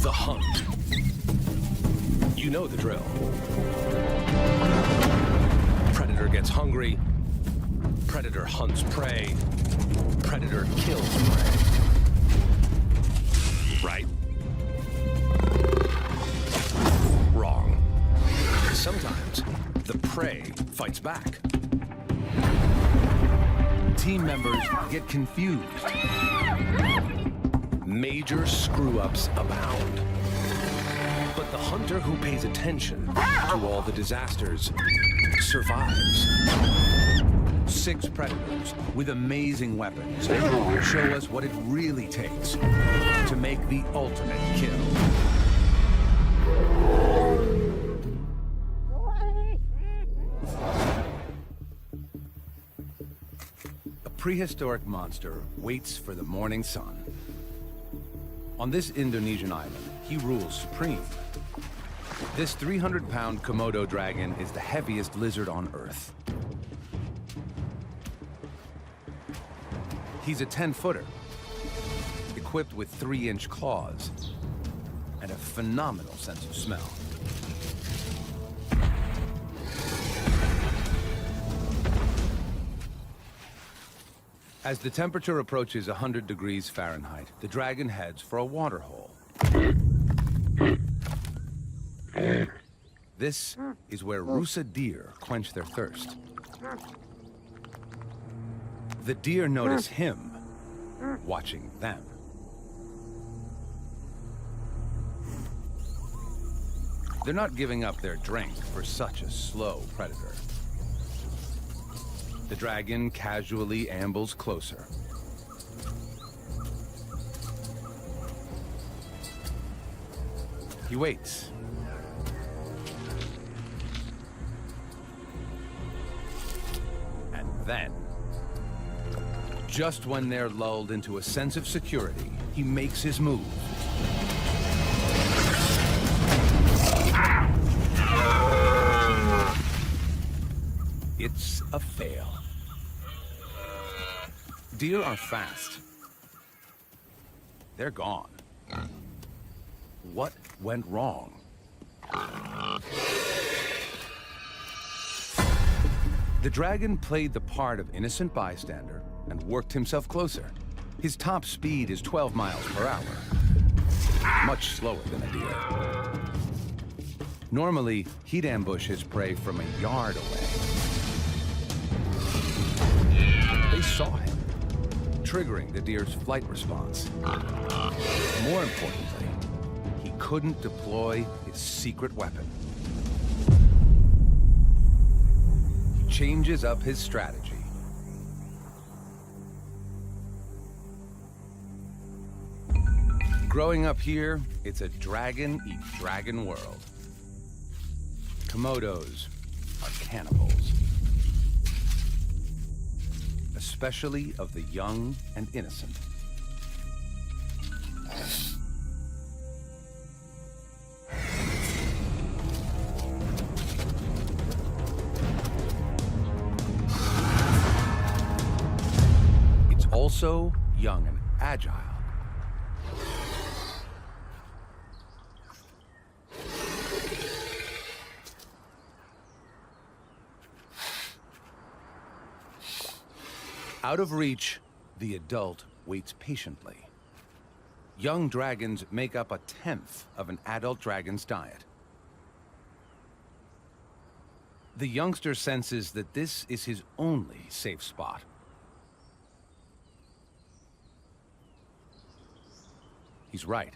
The hunt. You know the drill. Predator gets hungry. Predator hunts prey. Predator kills prey. Right? Wrong. Sometimes the prey fights back. Team members get confused. Major screw-ups abound. But the hunter who pays attention to all the disasters survives. 6 predators with amazing weapons show us what it really takes to make the ultimate kill. A prehistoric monster waits for the morning sun. On this Indonesian island, he rules supreme. This 300-pound Komodo dragon is the heaviest lizard on Earth. He's a 10-footer, equipped with 3-inch claws and a phenomenal sense of smell. As the temperature approaches 100 degrees Fahrenheit, the dragon heads for a water hole. This is where Rusa deer quench their thirst. The deer notice him watching them. They're not giving up their drink for such a slow predator. The dragon casually ambles closer. He waits. And then, just when they're lulled into a sense of security, he makes his move. It's a fail. Deer are fast. They're gone. What went wrong? The dragon played the part of innocent bystander and worked himself closer. His top speed is 12 miles per hour, much slower than a deer. Normally, he'd ambush his prey from a yard away. They saw him, triggering the deer's flight response. More importantly, he couldn't deploy his secret weapon. He changes up his strategy. Growing up here, it's a dragon-eat-dragon world. Komodos are cannibals, especially of the young and innocent. It's also young and agile. Out of reach, the adult waits patiently. Young dragons make up 1/10 of an adult dragon's diet. The youngster senses that this is his only safe spot. He's right.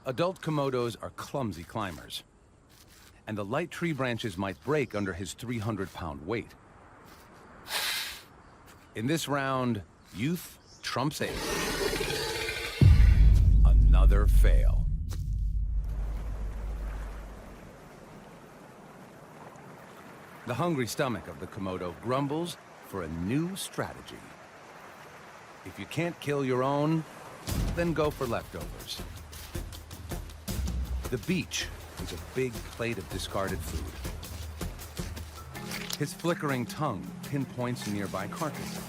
Adult Komodos are clumsy climbers, and the light tree branches might break under his 300-pound weight. In this round, youth trumps age. Another fail. The hungry stomach of the Komodo grumbles for a new strategy. If you can't kill your own, then go for leftovers. The beach is a big plate of discarded food. His flickering tongue pinpoints nearby carcasses.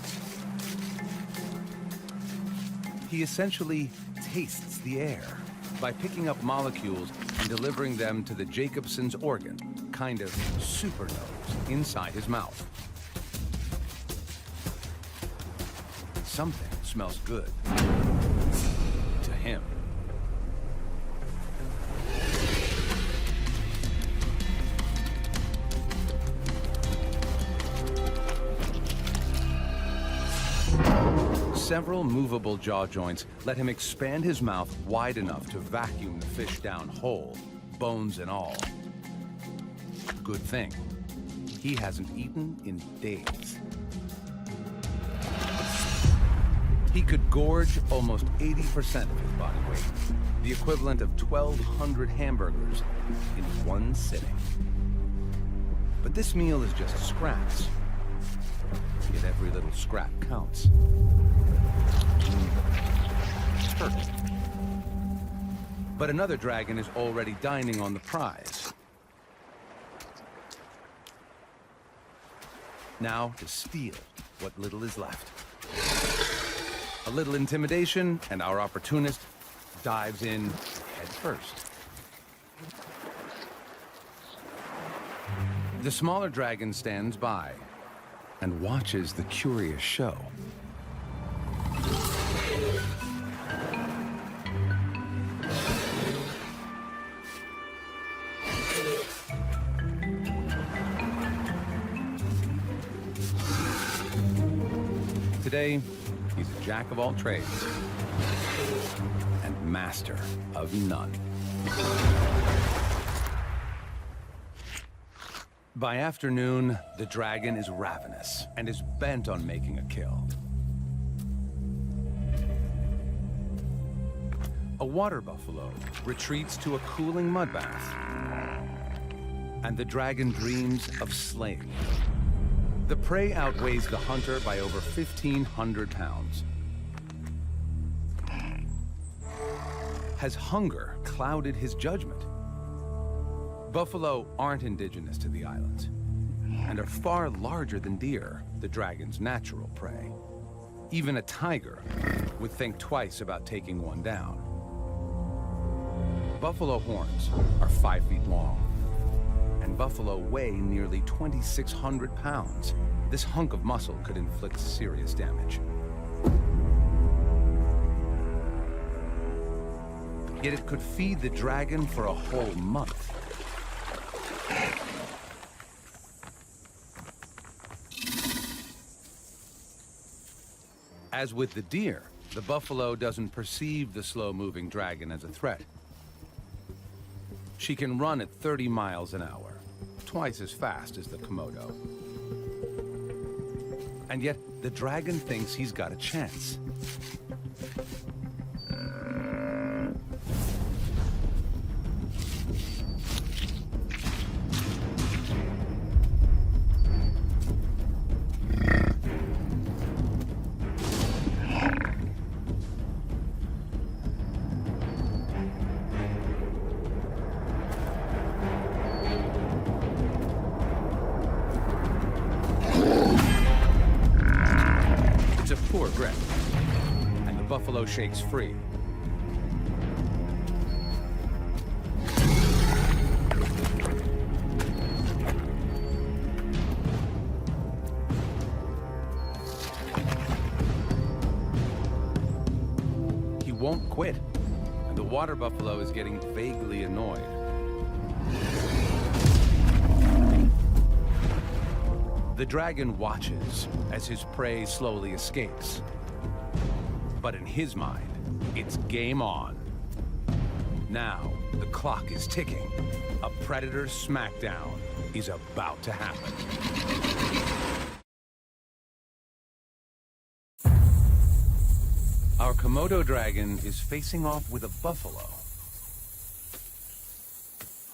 He essentially tastes the air. by picking up molecules and delivering them to the Jacobson's organ, kind of super nose, inside his mouth. Something smells good to him. Several movable jaw joints let him expand his mouth wide enough to vacuum the fish down whole, bones and all. Good thing. He hasn't eaten in days. He could gorge almost 80% of his body weight, the equivalent of 1,200 hamburgers in one sitting. But this meal is just scraps. Yet every little scrap counts. Perfect. But another dragon is already dining on the prize. Now to steal what little is left. A little intimidation, and our opportunist dives in head first. The smaller dragon stands by and watches the curious show. Today, he's a jack of all trades and master of none. By afternoon, the dragon is ravenous and is bent on making a kill. A water buffalo retreats to a cooling mud bath, and the dragon dreams of slaying. The prey outweighs the hunter by over 1,500 pounds. Has hunger clouded his judgment? Buffalo aren't indigenous to the islands and are far larger than deer, the dragon's natural prey. Even a tiger would think twice about taking one down. Buffalo horns are 5 feet long, and buffalo weigh nearly 2,600 pounds. This hunk of muscle could inflict serious damage. Yet it could feed the dragon for a whole month. As with the deer, the buffalo doesn't perceive the slow-moving dragon as a threat. She can run at 30 miles an hour, twice as fast as the Komodo. And yet, the dragon thinks he's got a chance. Poor grip, and the buffalo shakes free. He won't quit, and the water buffalo is getting vaguely annoyed. The dragon watches as his prey slowly escapes. But in his mind, it's game on. Now, the clock is ticking. A predator's smackdown is about to happen. Our Komodo dragon is facing off with a buffalo.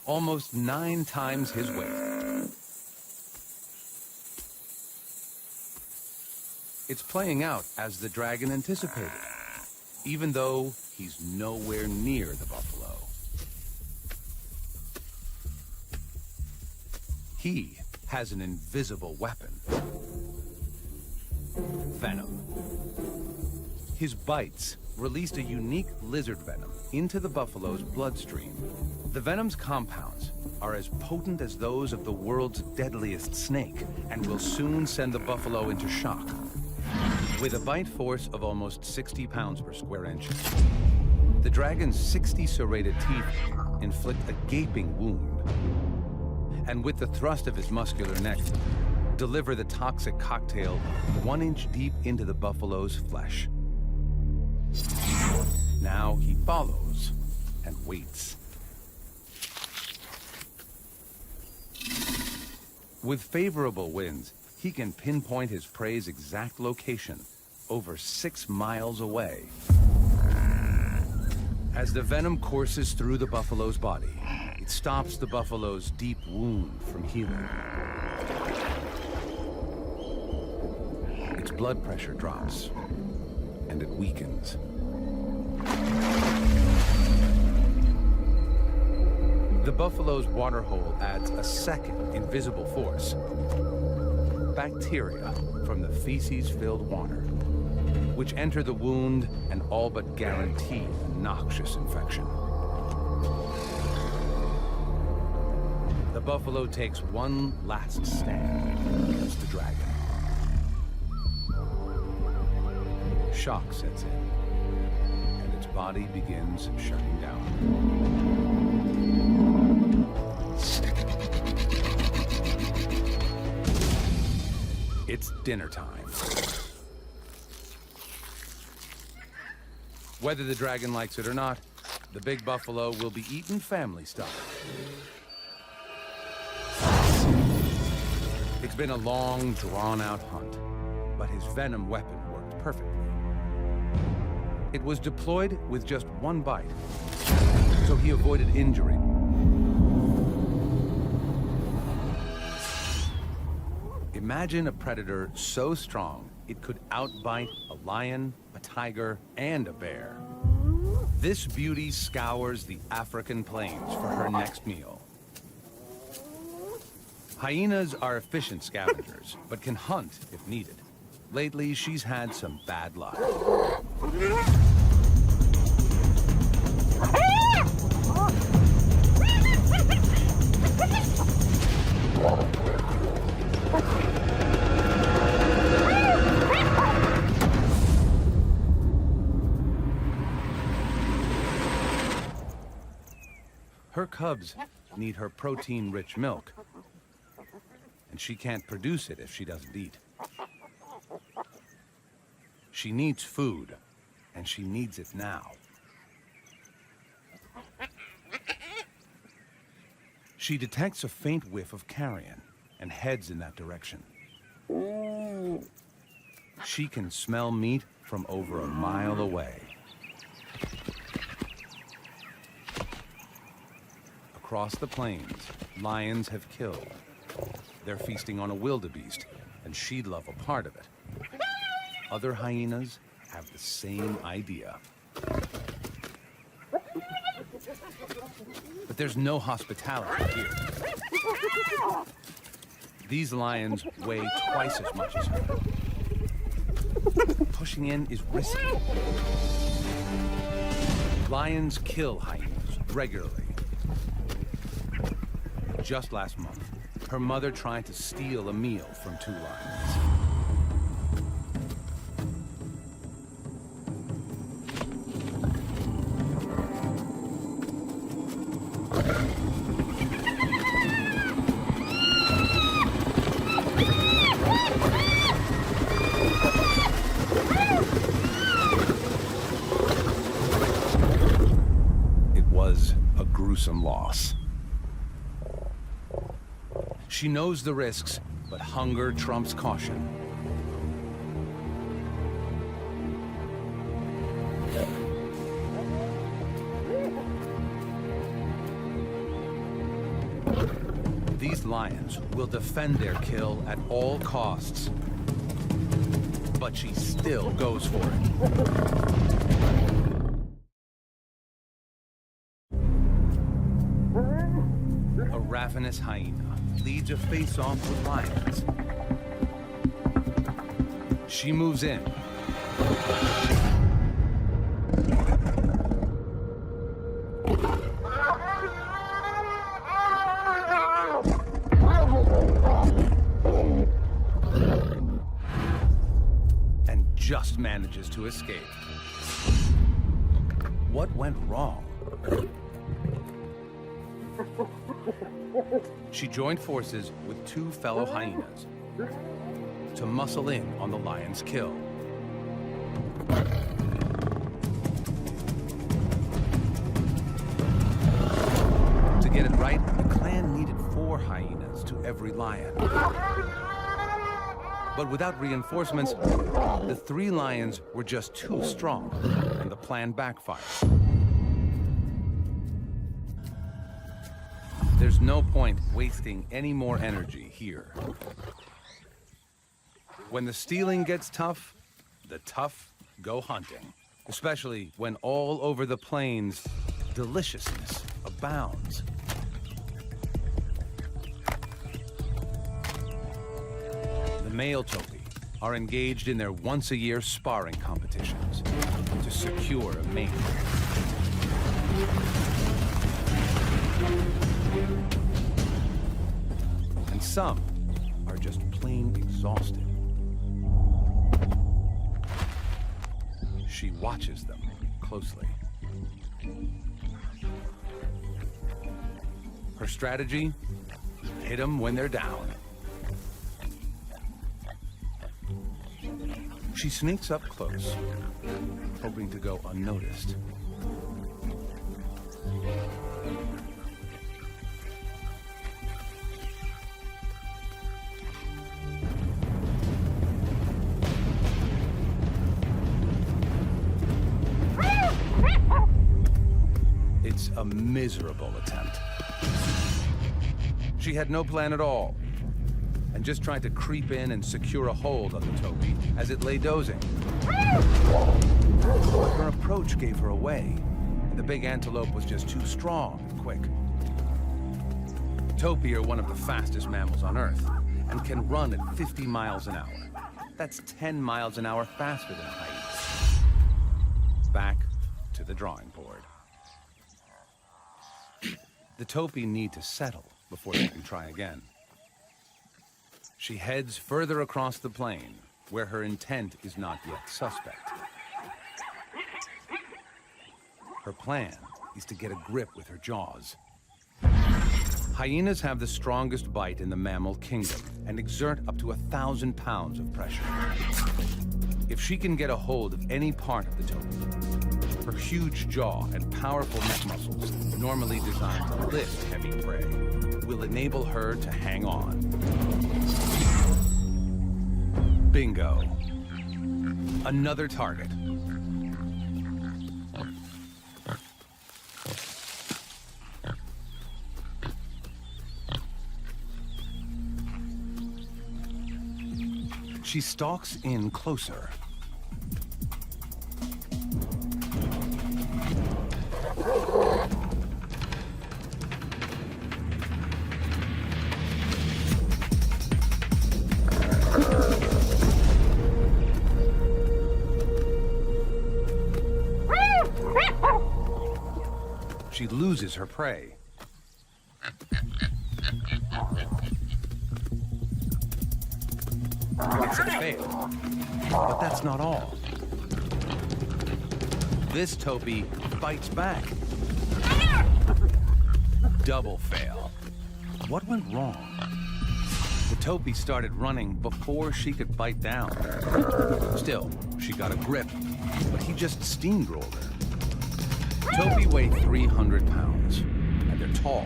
Almost 9 times his weight. It's playing out as the dragon anticipated, even though he's nowhere near the buffalo. He has an invisible weapon. Venom. His bites released a unique lizard venom into the buffalo's bloodstream. The venom's compounds are as potent as those of the world's deadliest snake and will soon send the buffalo into shock. With a bite force of almost 60 pounds per square inch, the dragon's 60 serrated teeth inflict a gaping wound, and with the thrust of his muscular neck, deliver the toxic cocktail 1 inch deep into the buffalo's flesh. Now he follows and waits. With favorable winds, he can pinpoint his prey's exact location, over 6 miles away. As the venom courses through the buffalo's body, it stops the buffalo's deep wound from healing. Its blood pressure drops, and it weakens. The buffalo's waterhole adds a second invisible force. Bacteria from the feces-filled water, which enter the wound and all but guarantee a noxious infection. The buffalo takes one last stand against the dragon. Shock sets in, and its body begins shutting down. It's dinner time. Whether the dragon likes it or not, the big buffalo will be eaten family style. It's been a long, drawn-out hunt, but his venom weapon worked perfectly. It was deployed with just one bite, so he avoided injury. Imagine a predator so strong it could outbite a lion, a tiger, and a bear. This beauty scours the African plains for her next meal. Hyenas are efficient scavengers, but can hunt if needed. Lately, she's had some bad luck. Her cubs need her protein-rich milk, and she can't produce it if she doesn't eat. She needs food, and she needs it now. She detects a faint whiff of carrion and heads in that direction. She can smell meat from over a mile away. Across the plains, lions have killed. They're feasting on a wildebeest, and she'd love a part of it. Other hyenas have the same idea. But there's no hospitality here. These lions weigh twice as much as her. Pushing in is risky. Lions kill hyenas regularly. Just last month, her mother tried to steal a meal from 2 lions. It was a gruesome loss. She knows the risks, but hunger trumps caution. These lions will defend their kill at all costs. But she still goes for it. A ravenous hyena leads a face-off with lions. She moves in. And just manages to escape. What went wrong? She joined forces with two fellow hyenas to muscle in on the lion's kill. To get it right, the clan needed 4 hyenas to every lion. But without reinforcements, the 3 lions were just too strong, and the plan backfired. There's no point wasting any more energy here. When the stealing gets tough, the tough go hunting. Especially when all over the plains, deliciousness abounds. The male topi are engaged in their once-a-year sparring competitions to secure a mate. And some are just plain exhausted. She watches them closely. Her strategy? Hit them when they're down. She sneaks up close, hoping to go unnoticed. It's a miserable attempt. She had no plan at all, and just tried to creep in and secure a hold on the topi as it lay dozing. Her approach gave her away, and the big antelope was just too strong and quick. Topi are one of the fastest mammals on Earth, and can run at 50 miles an hour. That's 10 miles an hour faster than hyenas. Back to the drawing board. The topi need to settle before they can try again. She heads further across the plain, where her intent is not yet suspect. Her plan is to get a grip with her jaws. Hyenas have the strongest bite in the mammal kingdom and exert up to 1,000 pounds of pressure. If she can get a hold of any part of the topi, her huge jaw and powerful neck muscles, normally designed to lift heavy prey, will enable her to hang on. Bingo. Another target. She stalks in closer. She loses her prey. It's a fail, but that's not all. This topi bites back. Double fail. What went wrong? The topi started running before she could bite down. Still, she got a grip, but he just steamrolled her. Topi weigh 300 pounds, and they're tall.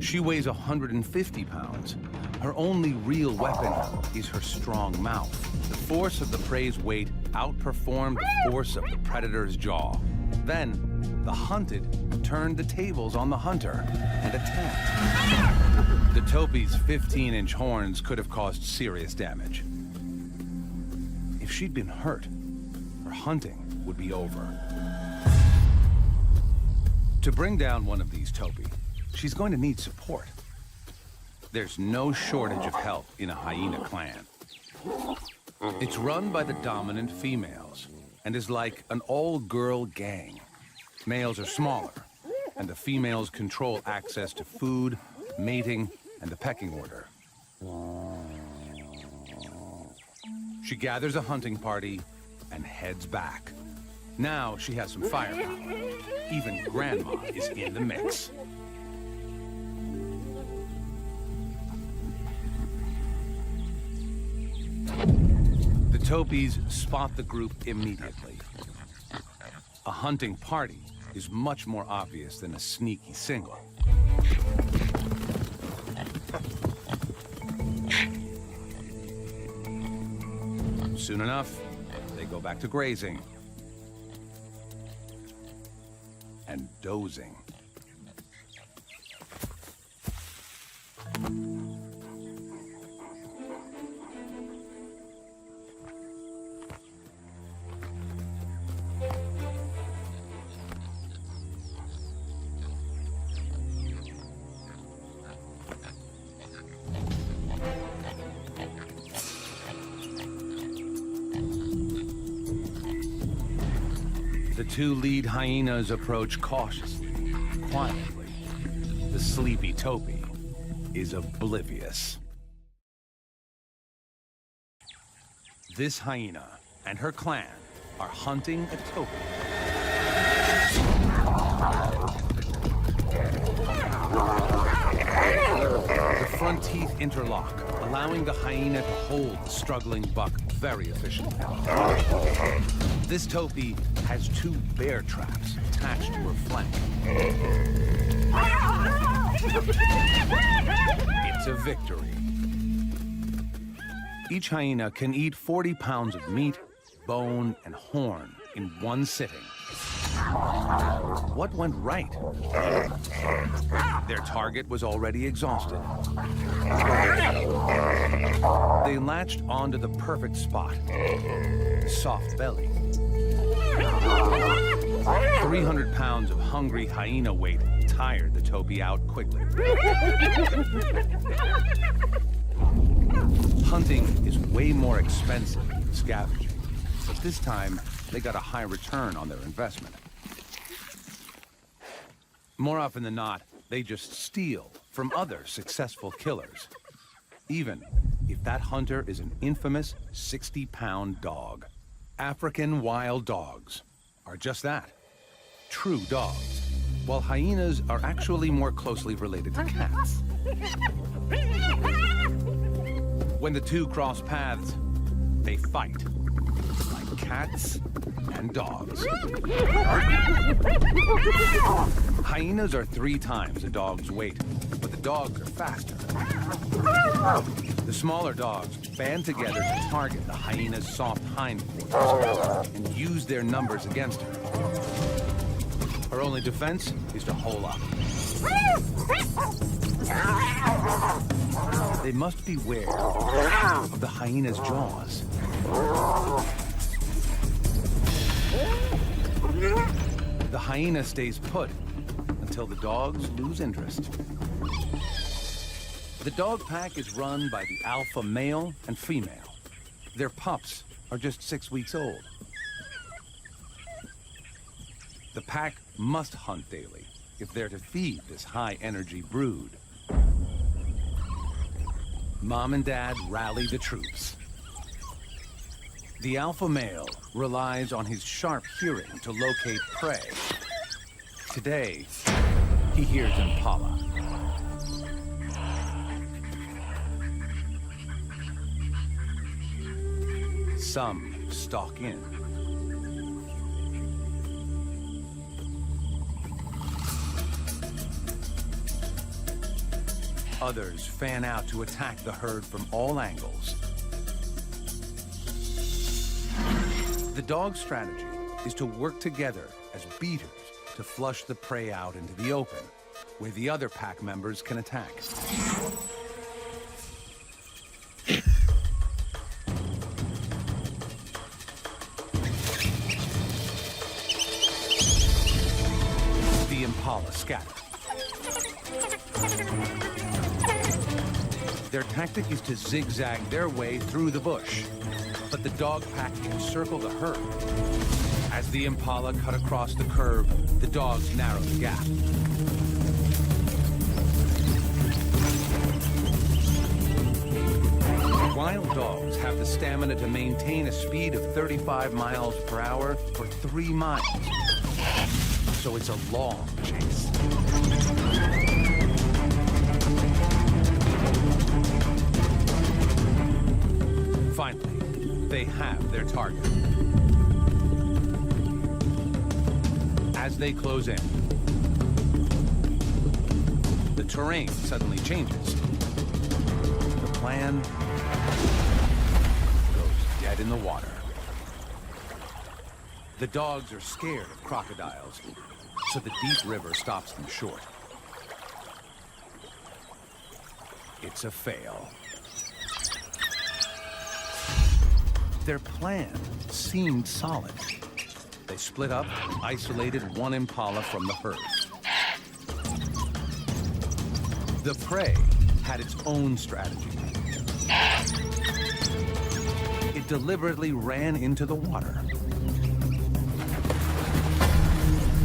She weighs 150 pounds. Her only real weapon is her strong mouth. The force of the prey's weight outperformed the force of the predator's jaw. Then, the hunted turned the tables on the hunter and attacked. The topi's 15-inch horns could have caused serious damage. If she'd been hurt, her hunting would be over. To bring down one of these topi, she's going to need support. There's no shortage of help in a hyena clan. It's run by the dominant females and is like an all-girl gang. Males are smaller, and the females control access to food, mating, and the pecking order. She gathers a hunting party and heads back. Now she has some firepower. Even Grandma is in the mix. The Topies spot the group immediately. A hunting party is much more obvious than a sneaky single. Soon enough, they go back to grazing and dozing. The two lead hyenas approach cautiously, quietly. The sleepy Topi is oblivious. This hyena and her clan are hunting a Topi. The front teeth interlock, allowing the hyena to hold the struggling buck very efficiently. This Topi has two bear traps attached to her flank. It's a victory. Each hyena can eat 40 pounds of meat, bone, and horn in one sitting. What went right? Their target was already exhausted. They latched onto the perfect spot, the soft belly. 300 pounds of hungry hyena weight tired the Topi out quickly. Hunting is way more expensive than scavenging, but this time they got a high return on their investment. More often than not, they just steal from other successful killers, even if that hunter is an infamous 60-pound dog. African wild dogs are just that, true dogs, while hyenas are actually more closely related to cats. When the two cross paths, they fight, like cats and dogs. Hyenas are 3 times a dog's weight, but the dogs are faster. The smaller dogs band together to target the hyena's soft hindquarters and use their numbers against her. Her only defense is to hole up. They must beware of the hyena's jaws. The hyena stays put until the dogs lose interest. The dog pack is run by the alpha male and female. Their pups are just 6 weeks old. The pack must hunt daily if they're to feed this high-energy brood. Mom and Dad rally the troops. The alpha male relies on his sharp hearing to locate prey. Today, he hears impala. Some stalk in. Others fan out to attack the herd from all angles. The dog's strategy is to work together as beaters to flush the prey out into the open, where the other pack members can attack. The impala scatter. Their tactic is to zigzag their way through the bush, but the dog pack encircle the herd. As the impala cut across the curve, the dogs narrowed the gap. Wild dogs have the stamina to maintain a speed of 35 miles per hour for 3 miles. So it's a long chase. Finally, they have their target. As they close in, the terrain suddenly changes. The plan goes dead in the water. The dogs are scared of crocodiles, so the deep river stops them short. It's a fail. Their plan seemed solid. They split up, isolated one impala from the herd. The prey had its own strategy. It deliberately ran into the water.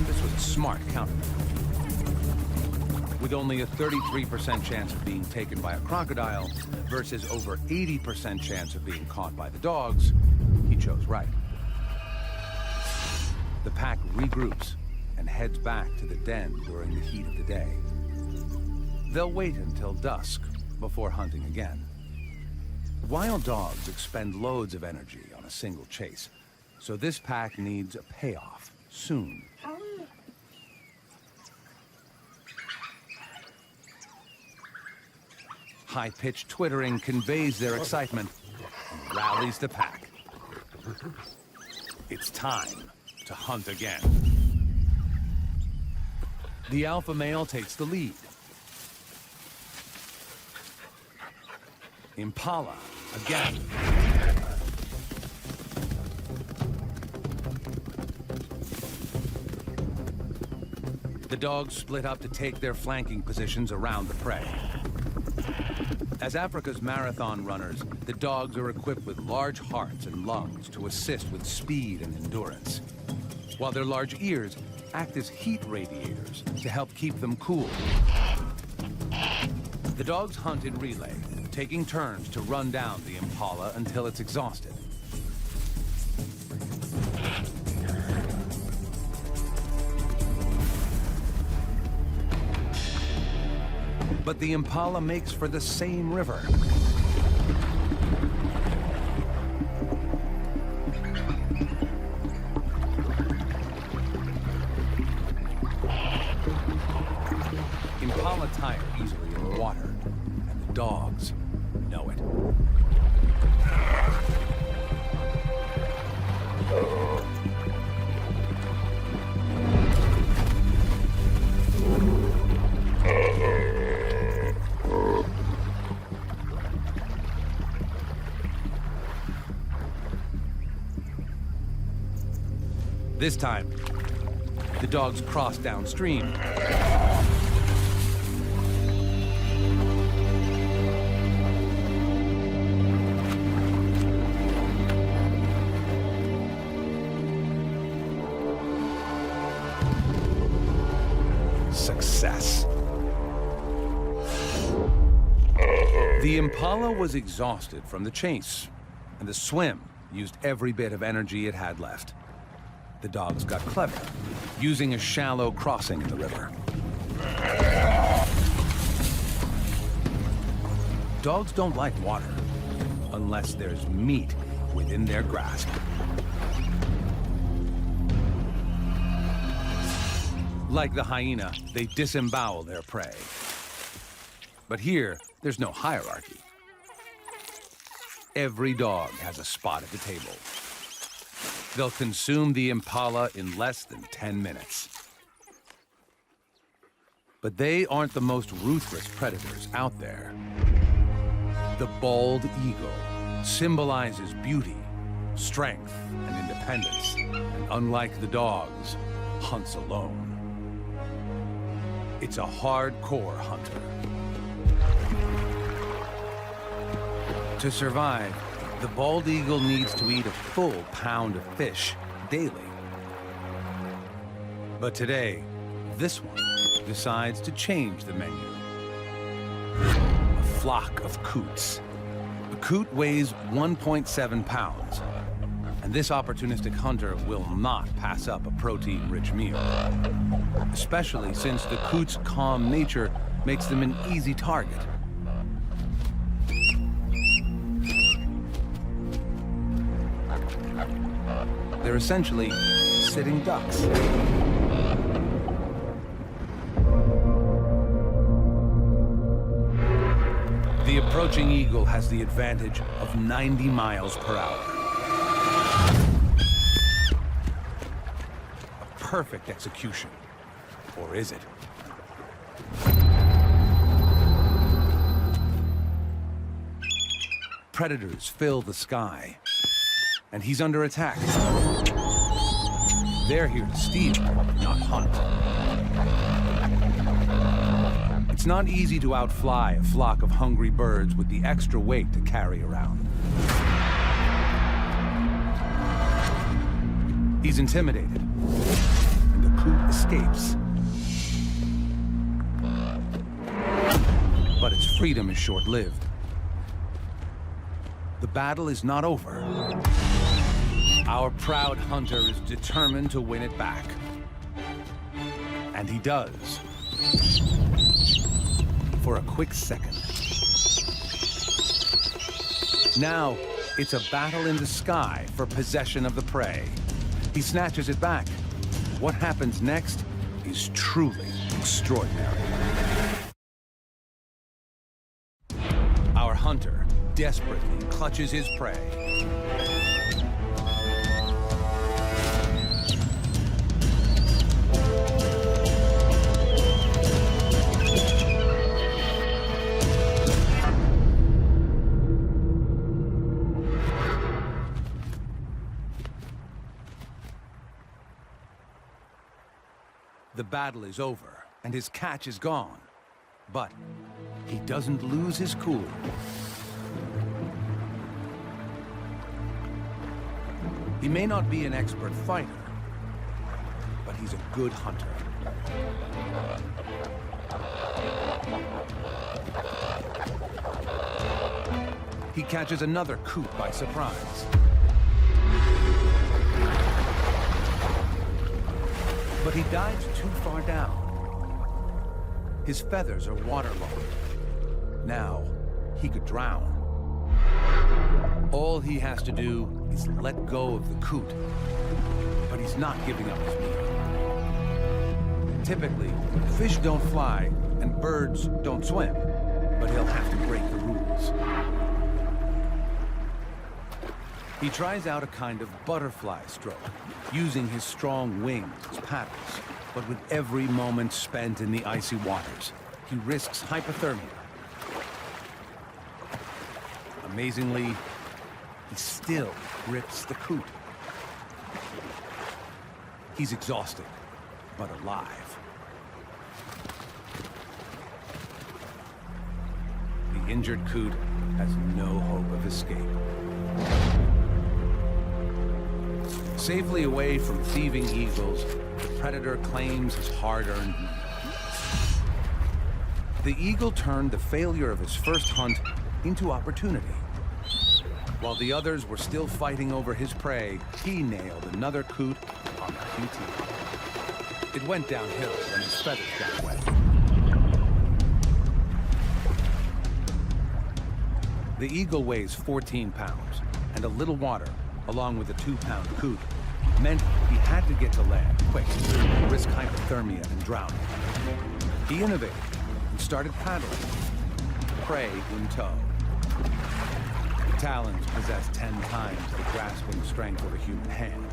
This was a smart counter. With only a 33% chance of being taken by a crocodile versus over 80% chance of being caught by the dogs, he chose right. The pack regroups and heads back to the den during the heat of the day. They'll wait until dusk before hunting again. Wild dogs expend loads of energy on a single chase, so this pack needs a payoff soon. High-pitched twittering conveys their excitement and rallies the pack. It's time to hunt again. The alpha male takes the lead. Impala again. The dogs split up to take their flanking positions around the prey. As Africa's marathon runners, the dogs are equipped with large hearts and lungs to assist with speed and endurance, while their large ears act as heat radiators to help keep them cool. The dogs hunt in relay, taking turns to run down the impala until it's exhausted. But the impala makes for the same river. Impala tire easily in the water, and the dogs know it. This time, the dogs cross downstream. Success. The impala was exhausted from the chase, and the swim used every bit of energy it had left. The dogs got clever, using a shallow crossing in the river. Dogs don't like water unless there's meat within their grasp. Like the hyena, they disembowel their prey. But here, there's no hierarchy. Every dog has a spot at the table. They'll consume the impala in less than 10 minutes. But they aren't the most ruthless predators out there. The bald eagle symbolizes beauty, strength, and independence, and unlike the dogs, hunts alone. It's a hardcore hunter. To survive, the bald eagle needs to eat a full pound of fish daily But today, this one decides to change the menu. A flock of coots. A coot weighs 1.7 pounds, and this opportunistic hunter will not pass up a protein-rich meal. Especially since the coot's calm nature makes them an easy target. They're essentially sitting ducks. The approaching eagle has the advantage of 90 miles per hour. A perfect execution. Or is it? Predators fill the sky, and he's under attack. They're here to steal, not hunt. It's not easy to outfly a flock of hungry birds with the extra weight to carry around. He's intimidated, and the coot escapes. But its freedom is short-lived. The battle is not over. Our proud hunter is determined to win it back. And he does. For a quick second. Now, it's a battle in the sky for possession of the prey. He snatches it back. What happens next is truly extraordinary. Our hunter desperately clutches his prey. The battle is over, and his catch is gone. But he doesn't lose his cool. He may not be an expert fighter, but he's a good hunter. He catches another coot by surprise. But he dives too far down. His feathers are waterlogged. Now, he could drown. All he has to do is let go of the coot. But he's not giving up his meal. Typically, fish don't fly and birds don't swim, but he'll have to break the rules. He tries out a kind of butterfly stroke, using his strong wings as paddles. But with every moment spent in the icy waters, he risks hypothermia. Amazingly, he still grips the coot. He's exhausted, but alive. The injured coot has no hope of escape. Safely away from thieving eagles, the predator claims his hard-earned meal. The eagle turned the failure of his first hunt into opportunity. While the others were still fighting over his prey, he nailed another coot on the QT. It went downhill when his feathers got wet. The eagle weighs 14 pounds, and a little water, along with a 2-pound coot, meant he had to get to land quick, risk hypothermia and drowning. He innovated and started paddling, prey in tow. The talons possess 10 times the grasping strength of a human hand.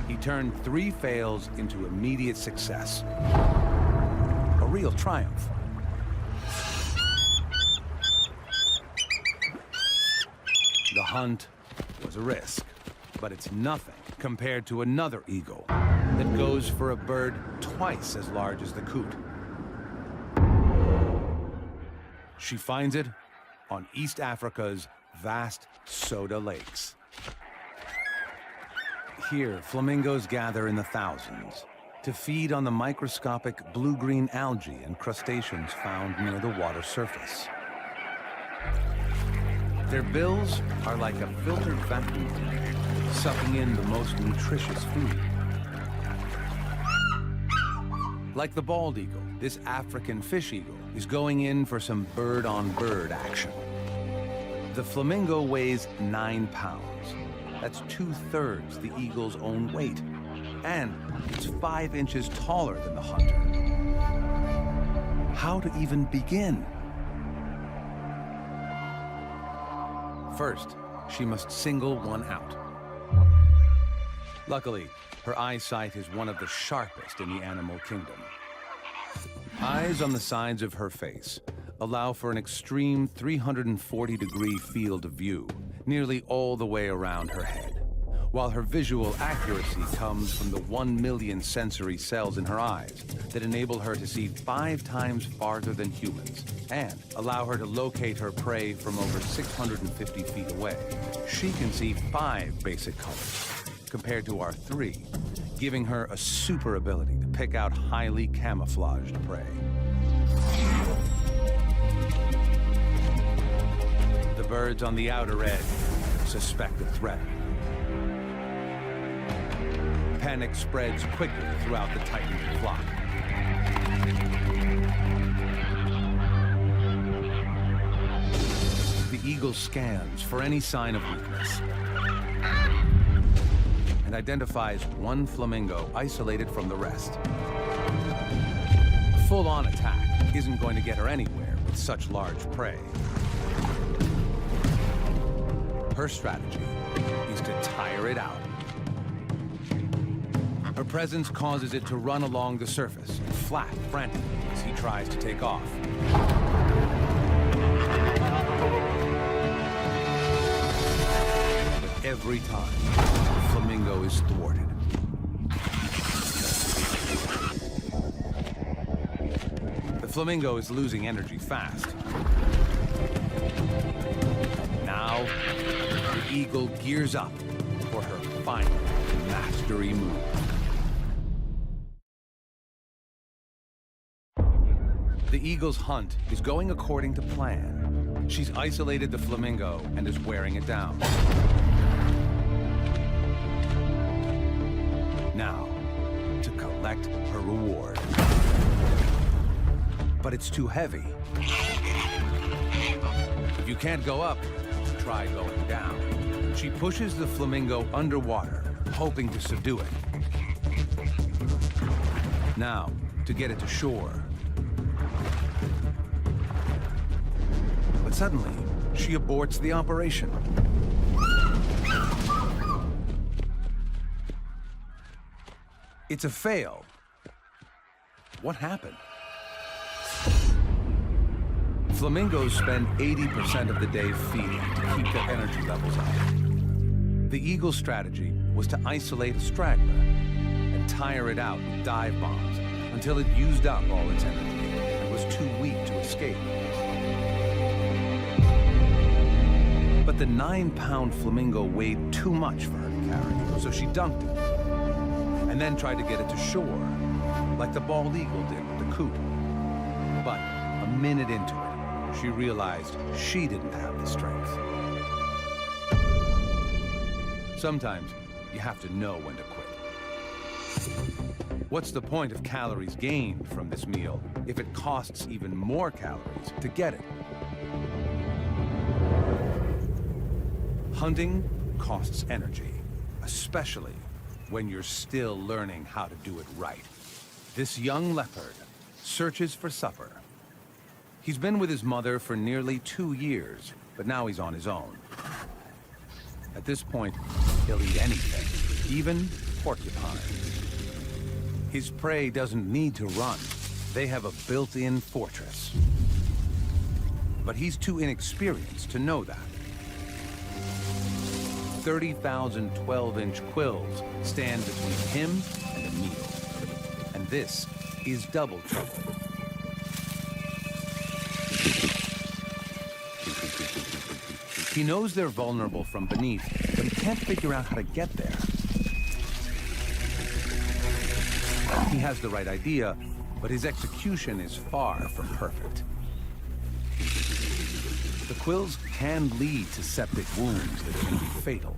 He turned 3 fails into immediate success. A real triumph. The hunt was a risk, but it's nothing compared to another eagle that goes for a bird twice as large as the coot. She finds it on East Africa's vast soda lakes. Here, flamingos gather in the thousands, to feed on the microscopic blue-green algae and crustaceans found near the water surface. Their bills are like a filtered vacuum cleaner, sucking in the most nutritious food. Like the bald eagle, this African fish eagle is going in for some bird-on-bird action. The flamingo weighs 9 pounds. That's 2/3 the eagle's own weight. And it's 5 inches taller than the hunter. How to even begin? First, she must single one out. Luckily, her eyesight is one of the sharpest in the animal kingdom. Eyes on the sides of her face allow for an extreme 340-degree field of view, nearly all the way around her head, while her visual accuracy comes from the 1 million sensory cells in her eyes that enable her to see 5 times farther than humans and allow her to locate her prey from over 650 feet away. She can see 5 basic colors, compared to our 3, giving her a super ability to pick out highly camouflaged prey. The birds on the outer edge suspect a threat. Panic spreads quickly throughout the tightening flock. The eagle scans for any sign of weakness and identifies one flamingo isolated from the rest. A full-on attack isn't going to get her anywhere with such large prey. Her strategy is to tire it out. Her presence causes it to run along the surface and flap frantically as he tries to take off. But every time, the flamingo is thwarted. The flamingo is losing energy fast. Now, the eagle gears up for her final mastery move. The eagle's hunt is going according to plan. She's isolated the flamingo and is wearing it down. Now, to collect her reward. But it's too heavy. If you can't go up, try going down. She pushes the flamingo underwater, hoping to subdue it. Now, to get it to shore. But suddenly, she aborts the operation. It's a fail. What happened? Flamingos spend 80% of the day feeding to keep their energy levels up. The eagle's strategy was to isolate a straggler and tire it out with dive bombs until it used up all its energy and was too weak to escape. But the 9-pound flamingo weighed too much for her to carry, so she dunked it and then tried to get it to shore, like the bald eagle did with the coot. But a minute into it, she realized she didn't have the strength. Sometimes you have to know when to quit. What's the point of calories gained from this meal if it costs even more calories to get it? Hunting costs energy, especially when you're still learning how to do it right. This young leopard searches for supper. He's been with his mother for nearly 2 years, but now he's on his own. At this point, he'll eat anything, even porcupines. His prey doesn't need to run. They have a built-in fortress. But he's too inexperienced to know that. 30,000 12-inch quills stand between him and a meal. And this is double trouble. He knows they're vulnerable from beneath, but he can't figure out how to get there. He has the right idea, but his execution is far from perfect. The quills can lead to septic wounds that can be fatal.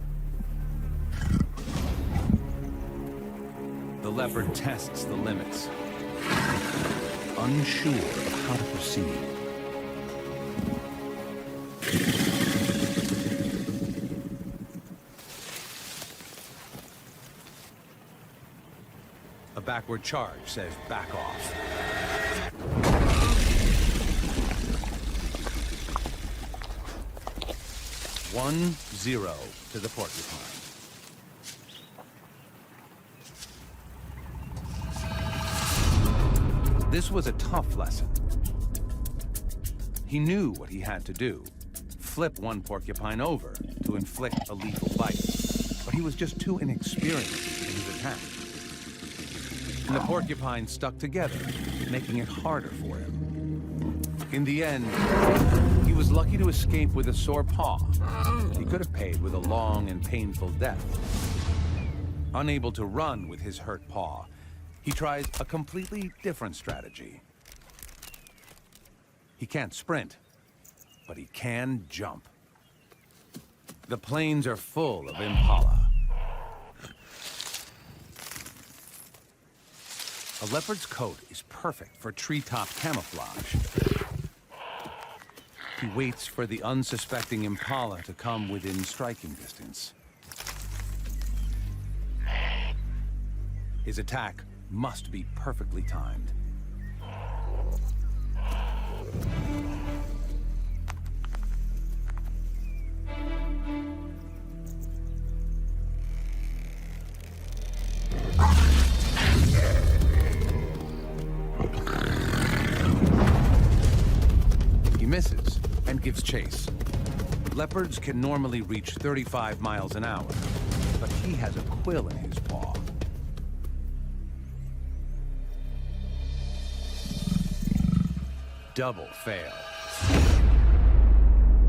The leopard tests the limits, unsure of how to proceed. A backward charge says back off. One, 0 to the porcupine. This was a tough lesson. He knew what he had to do. Flip one porcupine over to inflict a lethal bite. But he was just too inexperienced in his attack. And the porcupine stuck together, making it harder for him. In the end, he was lucky to escape with a sore paw. He could have paid with a long and painful death. Unable to run with his hurt paw, he tries a completely different strategy. He can't sprint, but he can jump. The plains are full of impala. A leopard's coat is perfect for treetop camouflage. He waits for the unsuspecting impala to come within striking distance. His attack must be perfectly timed. He misses and gives chase. Leopards can normally reach 35 miles an hour, but he has a quill in his paw. Double fail.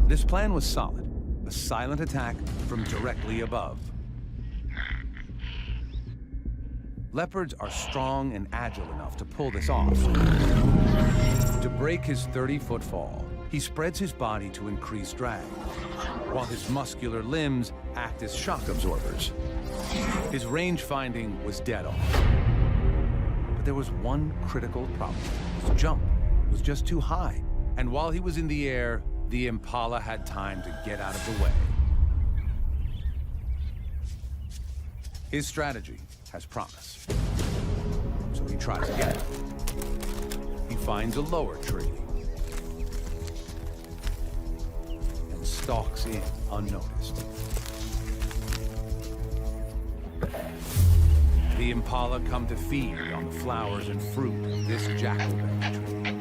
This plan was solid. A silent attack from directly above. Leopards are strong and agile enough to pull this off. To break his 30-foot fall, he spreads his body to increase drag, while his muscular limbs act as shock absorbers. His range finding was dead on. But there was one critical problem. His jump was just too high, and while he was in the air, the impala had time to get out of the way. His strategy has promise, so he tries again. He finds a lower tree and stalks in unnoticed. The impala come to feed on the flowers and fruit of this jackalberry tree.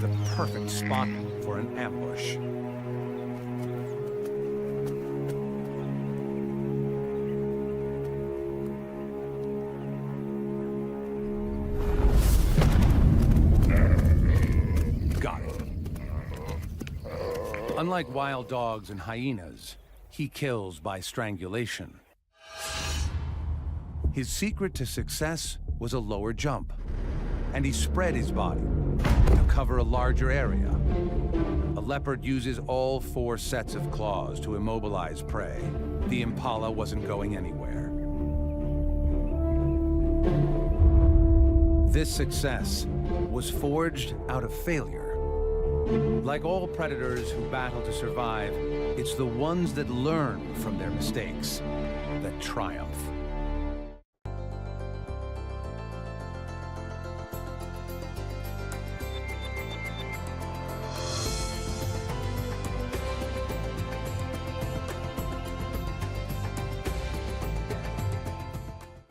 The perfect spot for an ambush. Got it. Unlike wild dogs and hyenas, he kills by strangulation. His secret to success was a lower jump, and he spread his body to cover a larger area. A leopard uses all 4 sets of claws to immobilize prey. The impala wasn't going anywhere. This success was forged out of failure. Like all predators who battle to survive, it's the ones that learn from their mistakes that triumph.